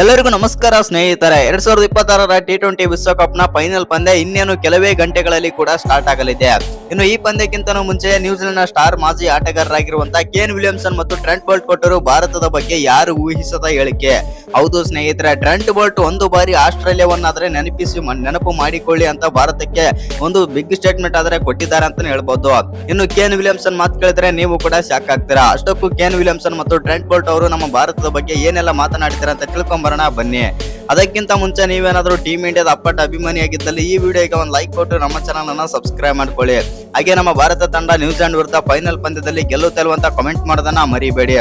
ಎಲ್ಲರಿಗೂ ನಮಸ್ಕಾರ ಸ್ನೇಹಿತರೆ. 2026ರ T20 ವಿಶ್ವಕಪ್ನ ಫೈನಲ್ ಪಂದ್ಯ ಇನ್ನೇನು ಕೆಲವೇ ಗಂಟೆಗಳಲ್ಲಿ ಕೂಡ ಸ್ಟಾರ್ಟ್ ಆಗಲಿದೆ. ಇನ್ನು ಈ ಪಂದ್ಯಕ್ಕಿಂತ ಮುಂಚೆ ನ್ಯೂಜಿಲೆಂಡ್ ನ ಸ್ಟಾರ್ ಮಾಜಿ ಆಟಗಾರರಾಗಿರುವಂತಹ ಕೇನ್ ವಿಲಿಯಮ್ಸನ್ ಮತ್ತು ಟ್ರೆಂಟ್ ಬೋಲ್ಟ್ ಕೊಟ್ಟರು ಭಾರತದ ಬಗ್ಗೆ ಯಾರು ಊಹಿಸದ ಹೇಳಿಕೆ. ಹೌದು ಸ್ನೇಹಿತರೆ, ಟ್ರೆಂಟ್ ಬೋಲ್ಟ್ ಒಂದು ಬಾರಿ ಆಸ್ಟ್ರೇಲಿಯಾವನ್ನಾದ್ರೆ ನೆನಪು ಮಾಡಿಕೊಳ್ಳಿ ಅಂತ ಭಾರತಕ್ಕೆ ಒಂದು ಬಿಗ್ ಸ್ಟೇಟ್ಮೆಂಟ್ ಆದ್ರೆ ಕೊಟ್ಟಿದ್ದಾರೆ ಅಂತಾನೆ ಹೇಳ್ಬೋದು. ಇನ್ನು ಕೇನ್ ವಿಲಿಯಮ್ಸನ್ ಮಾತು ಕೇಳಿದ್ರೆ ನೀವು ಕೂಡ ಶಾಕ್ ಆಗ್ತೀರಾ. ಅಷ್ಟಕ್ಕೂ ಕೇನ್ ವಿಲಿಯಮ್ಸನ್ ಮತ್ತು ಟ್ರೆಂಟ್ ಬೋಲ್ಟ್ ಅವರು ನಮ್ಮ ಭಾರತದ ಬಗ್ಗೆ ಏನೆಲ್ಲ ಮಾತನಾಡಿದ್ದಾರೆ ಅಂತ ತಿಳ್ಕೊಂಬರೋಣ ಬನ್ನಿ. ಅದಕ್ಕಿಂತ ಮುಂಚೆ ನೀವೇನಾದ್ರೂ ಟೀಮ್ ಇಂಡಿಯಾದ ಅಪ್ಪಟ ಅಭಿಮಾನಿಯಾಗಿದ್ದಲ್ಲಿ ಈ ವಿಡಿಯೋಗೆ ಒಂದು ಲೈಕ್ ಕೊಟ್ಟು ನಮ್ಮ ಚಾನಲ್ ಅನ್ನ ಸಬ್ಸ್ಕ್ರೈಬ್ ಮಾಡ್ಕೊಳ್ಳಿ. ಹಾಗೆ ನಮ್ಮ ಭಾರತ ತಂಡ ನ್ಯೂಜಿಲೆಂಡ್ ವಿರುದ್ಧ ಫೈನಲ್ ಪಂದ್ಯದಲ್ಲಿ ಗೆಲ್ಲುತ್ತಲ್ವ ಅಂತ ಕಮೆಂಟ್ ಮಾಡೋದನ್ನ ಮರಿಬೇಡಿ.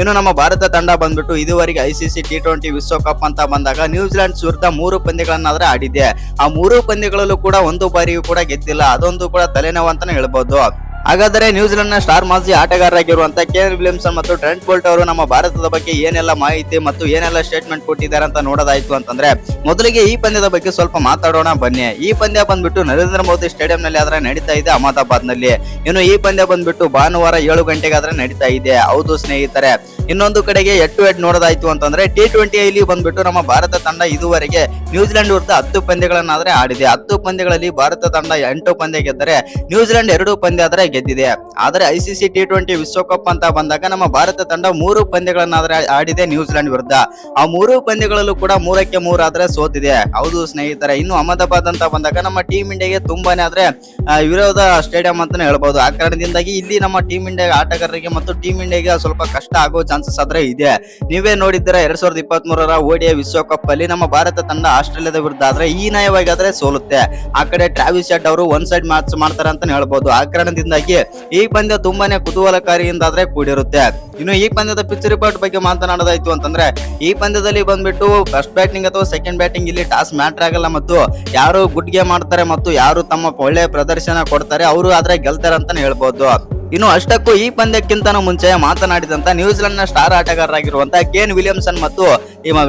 ಇನ್ನು ನಮ್ಮ ಭಾರತ ತಂಡ ಬಂದ್ಬಿಟ್ಟು ಇದುವರೆಗೆ ICC T20 ವಿಶ್ವಕಪ್ ಅಂತ ಬಂದಾಗ ನ್ಯೂಜಿಲೆಂಡ್ ವಿರುದ್ಧ 3 ಪಂದ್ಯಗಳನ್ನಾದ್ರೆ ಆಡಿದೆ. ಆ 3 ಪಂದ್ಯಗಳಲ್ಲೂ ಕೂಡ ಒಂದು ಬಾರಿಯೂ ಕೂಡ ಗೆದ್ದಿಲ್ಲ. ಅದೊಂದು ಕೂಡ ತಲೆನೋವು ಅಂತಾನೆ ಹೇಳ್ಬೋದು. ಹಾಗಾದರೆ ನ್ಯೂಜಿಲೆಂಡ್ ನ ಸ್ಟಾರ್ ಮಾಜಿ ಆಟಗಾರರಾಗಿರುವಂತಹ ಕೇನ್ ವಿಲಿಯಮ್ಸನ್ ಮತ್ತು ಟ್ರೆಂಟ್ ಬೋಲ್ಟ್ ಅವರು ನಮ್ಮ ಭಾರತದ ಬಗ್ಗೆ ಏನೆಲ್ಲ ಮಾಹಿತಿ ಮತ್ತು ಏನೆಲ್ಲ ಸ್ಟೇಟ್ಮೆಂಟ್ ಕೊಟ್ಟಿದ್ದಾರೆ ಅಂತ ನೋಡೋದಾಯ್ತು ಅಂತಂದ್ರೆ, ಮೊದಲಿಗೆ ಈ ಪಂದ್ಯದ ಬಗ್ಗೆ ಸ್ವಲ್ಪ ಮಾತಾಡೋಣ ಬನ್ನಿ. ಈ ಪಂದ್ಯ ಬಂದ್ಬಿಟ್ಟು ನರೇಂದ್ರ ಮೋದಿ ಸ್ಟೇಡಿಯಂ ನಲ್ಲಿ ಆದ್ರೆ ನಡೀತಾ ಇದೆ ಅಹಮದಾಬಾದ್ ನಲ್ಲಿ. ಇನ್ನು ಈ ಪಂದ್ಯ ಬಂದ್ಬಿಟ್ಟು ಭಾನುವಾರ 7 ಗಂಟೆಗೆ ಆದ್ರೆ ನಡೀತಾ ಇದೆ. ಹೌದು ಸ್ನೇಹಿತರೆ, ಇನ್ನೊಂದು ಕಡೆಗೆ ಹೆಡ್ ನೋಡೋದಾಯ್ತು ಅಂತಂದ್ರೆ T20 ಬಂದ್ಬಿಟ್ಟು ನಮ್ಮ ಭಾರತ ತಂಡ ಇದುವರೆಗೆ ನ್ಯೂಜಿಲೆಂಡ್ ವಿರುದ್ಧ 10 ಪಂದ್ಯಗಳನ್ನಾದ್ರೆ ಆಡಿದೆ. 10 ಪಂದ್ಯಗಳಲ್ಲಿ ಭಾರತ ತಂಡ 8 ಪಂದ್ಯ ಗೆದ್ದರೆ ನ್ಯೂಜಿಲೆಂಡ್ 2 ಪಂದ್ಯ ಆದ್ರೆ ಗೆದ್ದಿದೆ. ಆದ್ರೆ ICC T20 ವಿಶ್ವಕಪ್ ಅಂತ ಬಂದಾಗ ನಮ್ಮ ಭಾರತ ತಂಡ 3 ಪಂದ್ಯಗಳನ್ನಾದ್ರೆ ಆಡಿದೆ ನ್ಯೂಜಿಲೆಂಡ್ ವಿರುದ್ಧ. ಆ 3 ಪಂದ್ಯಗಳಲ್ಲೂ ಕೂಡ 3ಕ್ಕೆ 3 ಆದ್ರೆ ಸೋತಿದೆ. ಹೌದು ಸ್ನೇಹಿತರೆ, ಇನ್ನು ಅಹಮದಾಬಾದ್ ಅಂತ ಬಂದಾಗ ನಮ್ಮ ಟೀಮ್ ಇಂಡಿಯಾಗೆ ತುಂಬಾನೇ ಆದ್ರೆ ವಿರೋಧ ಸ್ಟೇಡಿಯಂ ಅಂತಾನೆ ಹೇಳ್ಬಹುದು. ಆ ಕಾರಣದಿಂದಾಗಿ ಇಲ್ಲಿ ನಮ್ಮ ಟೀಮ್ ಇಂಡಿಯಾ ಆಟಗಾರರಿಗೆ ಮತ್ತು ಟೀಮ್ ಇಂಡಿಯಾಗೆ ಸ್ವಲ್ಪ ಕಷ್ಟ ಆಗೋ ಚಾನ್ಸಸ್ ಆದ್ರೆ ಇದೆ. ನೀವೇ ನೋಡಿದ್ರೆ 2023ರ ODI ವಿಶ್ವಕಪ್ ಅಲ್ಲಿ ನಮ್ಮ ಭಾರತ ತಂಡ ಆಸ್ಟ್ರೇಲಿಯಾದ ವಿರುದ್ಧ ಆದ್ರೆ ಹೀನಾಯವಾಗಿ ಆದ್ರೆ ಸೋಲುತ್ತೆ. ಆ ಕಡೆ ಟ್ರಾವಿಸ್ ಹೆಡ್ ಅವರು ಒನ್ ಸೈಡ್ ಮ್ಯಾಚ್ ಮಾಡ್ತಾರೆ ಅಂತಾನೆ ಹೇಳ್ಬಹುದು. ಆ ಕಾರಣದಿಂದಾಗಿ ಈ ಪಂದ್ಯ ತುಂಬಾನೇ ಕುತೂಹಲಕಾರಿಯಿಂದ ಆದ್ರೆ ಕೂಡಿರುತ್ತೆ. ಇನ್ನು ಈ ಪಂದ್ಯದ ಪಿಚ್ ರಿಪೋರ್ಟ್ ಬಗ್ಗೆ ಮಾತನಾಡೋದಾಯ್ತು ಅಂತಂದ್ರೆ, ಈ ಪಂದ್ಯದಲ್ಲಿ ಬಂದ್ಬಿಟ್ಟು ಫಸ್ಟ್ ಬ್ಯಾಟಿಂಗ್ ಅಥವಾ ಸೆಕೆಂಡ್ ಬ್ಯಾಟಿಂಗ್ ಇಲ್ಲಿ ಟಾಸ್ ಮ್ಯಾಟರ್ ಆಗಲ್ಲ ಮತ್ತು ಯಾರು ಗುಡ್ ಗೇಮ್ ಮಾಡ್ತಾರೆ ಮತ್ತು ಯಾರು ತಮ್ಮ ಒಳ್ಳೆ ಪ್ರದರ್ಶನ ಕೊಡ್ತಾರೆ ಅವರು ಆದ್ರೆ ಗೆಲ್ತಾರೆ ಅಂತಾನೆ ಹೇಳ್ಬೋದು. ಇನ್ನು ಅಷ್ಟಕ್ಕೂ ಈ ಪಂದ್ಯಕ್ಕಿಂತ ಮುಂಚೆ ಮಾತನಾಡಿದಂತ ನ್ಯೂಜಿಲೆಂಡ್ ನ ಸ್ಟಾರ್ ಆಟಗಾರರಾಗಿರುವಂತಹ ಕೇನ್ ವಿಲಿಯಮ್ಸನ್ ಮತ್ತು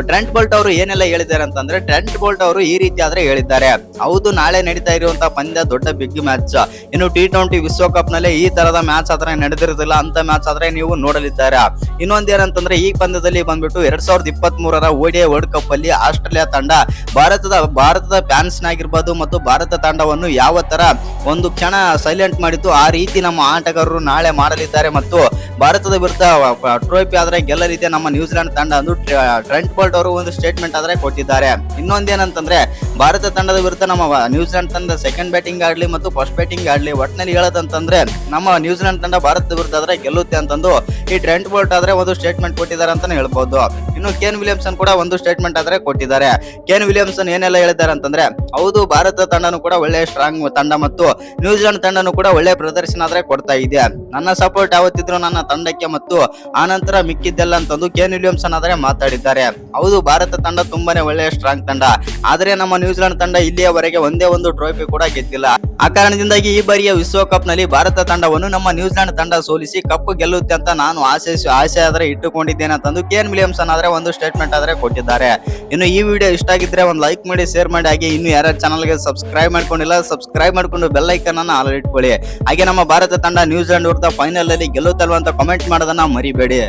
ಟ್ರೆಂಟ್ ಬೋಲ್ಟ್ ಅವರು ಏನೆಲ್ಲ ಹೇಳಿದ್ದಾರೆ ಅಂತಂದ್ರೆ, ಟ್ರೆಂಟ್ ಬೋಲ್ಟ್ ಅವರು ಈ ರೀತಿ ಆದ್ರೆ ಹೇಳಿದ್ದಾರೆ. ಹೌದು, ನಾಳೆ ನಡೀತಾ ಇರುವಂತಹ ಪಂದ್ಯ ದೊಡ್ಡ ಬಿಗ್ ಮ್ಯಾಚ್. ಇನ್ನು T20 ವಿಶ್ವಕಪ್ ನಲ್ಲಿ ಈ ತರದ ಮ್ಯಾಚ್ ಆದ್ರೆ ನಡೆದಿರೋದಿಲ್ಲ, ಅಂತ ಮ್ಯಾಚ್ ಆದ್ರೆ ನೀವು ನೋಡಲಿದ್ದಾರೆ. ಇನ್ನೊಂದೇನಂತಂದ್ರೆ, ಈ ಪಂದ್ಯದಲ್ಲಿ ಬಂದ್ಬಿಟ್ಟು 2023ರ ODI ವರ್ಲ್ಡ್ ಕಪ್ ಅಲ್ಲಿ ಆಸ್ಟ್ರೇಲಿಯಾ ತಂಡ ಭಾರತದ ಫ್ಯಾನ್ಸ್ ನಾಗಿರ್ಬೋದು ಮತ್ತು ಭಾರತ ತಂಡವನ್ನು ಯಾವ ತರ ಒಂದು ಕ್ಷಣ ಸೈಲೆಂಟ್ ಮಾಡಿತ್ತು, ಆ ರೀತಿ ನಮ್ಮ ಆಟಗಾರರು ನಾಳೆ ಮಾಡಲಿದ್ದಾರೆ ಮತ್ತು ಭಾರತದ ವಿರುದ್ಧ ಟ್ರೋಫಿ ಆದ್ರೆ ಗೆಲ್ಲಲಿದೆ ನಮ್ಮ ನ್ಯೂಜಿಲೆಂಡ್ ತಂಡ ಎಂದು ಟ್ರೆಂಟ್ ಬೋಲ್ಟ್ ಅವರು ಒಂದು ಸ್ಟೇಟ್ಮೆಂಟ್ ಆದ್ರೆ ಕೊಟ್ಟಿದ್ದಾರೆ. ಇನ್ನೊಂದೇನಂತಂದ್ರೆ, ಭಾರತ ತಂಡದ ವಿರುದ್ಧ ನಮ್ಮ ನ್ಯೂಜಿಲೆಂಡ್ ತಂಡ ಸೆಕೆಂಡ್ ಬ್ಯಾಟಿಂಗ್ ಆಡ್ಲಿ ಮತ್ತು ಫಸ್ಟ್ ಬ್ಯಾಟಿಂಗ್ ಆಡ್ಲಿ, ಒಟ್ಟಿನಲ್ಲಿ ಹೇಳೋದಂತಂದ್ರೆ ನಮ್ಮ ನ್ಯೂಜಿಲೆಂಡ್ ತಂಡ ಭಾರತದ ವಿರುದ್ಧ ಆದ್ರೆ ಗೆಲ್ಲುತ್ತೆ ಅಂತಂದು ಈ ಟ್ರೆಂಟ್ ಬೋಲ್ಟ್ ಆದ್ರೆ ಒಂದು ಸ್ಟೇಟ್ಮೆಂಟ್ ಕೊಟ್ಟಿದ್ದಾರೆ ಅಂತಾನೆ ಹೇಳ್ಬಹುದು. ಇನ್ನು ಕೇನ್ ವಿಲಿಯಮ್ಸನ್ ಕೂಡ ಒಂದು ಸ್ಟೇಟ್ಮೆಂಟ್ ಆದ್ರೆ ಕೊಟ್ಟಿದ್ದಾರೆ. ಕೇನ್ ವಿಲಿಯಮ್ಸನ್ ಏನೆಲ್ಲ ಹೇಳಿದ್ದಾರೆ ಅಂತಂದ್ರೆ, ಹೌದು, ಭಾರತ ತಂಡನು ಕೂಡ ಒಳ್ಳೆ ಸ್ಟ್ರಾಂಗ್ ತಂಡ ಮತ್ತು ನ್ಯೂಜಿಲೆಂಡ್ ತಂಡನು ಕೂಡ ಒಳ್ಳೆ ಪ್ರದರ್ಶನ ಆದ್ರೆ ಕೊಡ್ತಾ ಇದೆ. ನನ್ನ ಸಪೋರ್ಟ್ ಯಾವತ್ತಿದ್ರು ನನ್ನ ತಂಡಕ್ಕೆ ಮತ್ತು ಆನಂತರ ಮಿಕ್ಕಿದ್ದೆಲ್ಲ ಅಂತಂದು ಕೇನ್ ವಿಲಿಯಮ್ಸನ್ ಆದ್ರೆ ಮಾತಾಡಿದ್ದಾರೆ. ಹೌದು, ಭಾರತ ತಂಡ ತುಂಬಾನೇ ಒಳ್ಳೆಯ ಸ್ಟ್ರಾಂಗ್ ತಂಡ, ಆದ್ರೆ ನಮ್ಮ ನ್ಯೂಜಿಲೆಂಡ್ ತಂಡ ಇಲ್ಲಿಯವರೆಗೆ ಒಂದೇ ಒಂದು ಟ್ರೋಫಿ ಕೂಡ ಗೆದ್ದಿಲ್ಲ. ಆ ಕಾರಣದಿಂದಾಗಿ ಈ ಬಾರಿಯ ವಿಶ್ವಕಪ್ ನಲ್ಲಿ ಭಾರತ ತಂಡವನ್ನು ನಮ್ಮ ನ್ಯೂಜಿಲೆಂಡ್ ತಂಡ ಸೋಲಿಸಿ ಕಪ್ ಗೆಲ್ಲುತ್ತೆ ಅಂತ ನಾನು ಆಸೆ ಆದ್ರೆ ಇಟ್ಟುಕೊಂಡಿದ್ದೇನೆ ಅಂತಂದು ಕೇನ್ ವಿಲಿಯಮ್ಸನ್ ಆದ್ರೆ ಒಂದು ಸ್ಟೇಟ್ಮೆಂಟ್ ಆದ್ರೆ ಕೊಟ್ಟಿದ್ದಾರೆ. ಇನ್ನು ಈ ವಿಡಿಯೋ ಇಷ್ಟ ಆಗಿದ್ರೆ ಒಂದು ಲೈಕ್ ಮಾಡಿ, ಶೇರ್ ಮಾಡಿ. ಹಾಗೆ ಇನ್ನು ಯಾರು ಚಾನಲ್ಗೆ ಸಬ್ಸ್ಕ್ರೈಬ್ ಮಾಡ್ಕೊಂಡಿಲ್ಲ, ಸಬ್ಸ್ಕ್ರೈಬ್ ಮಾಡ್ಕೊಂಡು ಬೆಲ್ ಐಕನ್ ಅನ್ನ ಆಲ್ ಇಟ್ಕೊಳ್ಳಿ. ಹಾಗೆ ನಮ್ಮ ಭಾರತ ತಂಡ ನ್ಯೂಜಿಲೆಂಡ್ ವಿರುದ್ಧ ಫೈನಲ್ ಅಲ್ಲಿ ಗೆಲ್ಲುತ್ತಲ್ವ ಅಂತ ಕಮೆಂಟ್ ಮಾಡೋದನ್ನ ಮರಿಬೇಡಿ.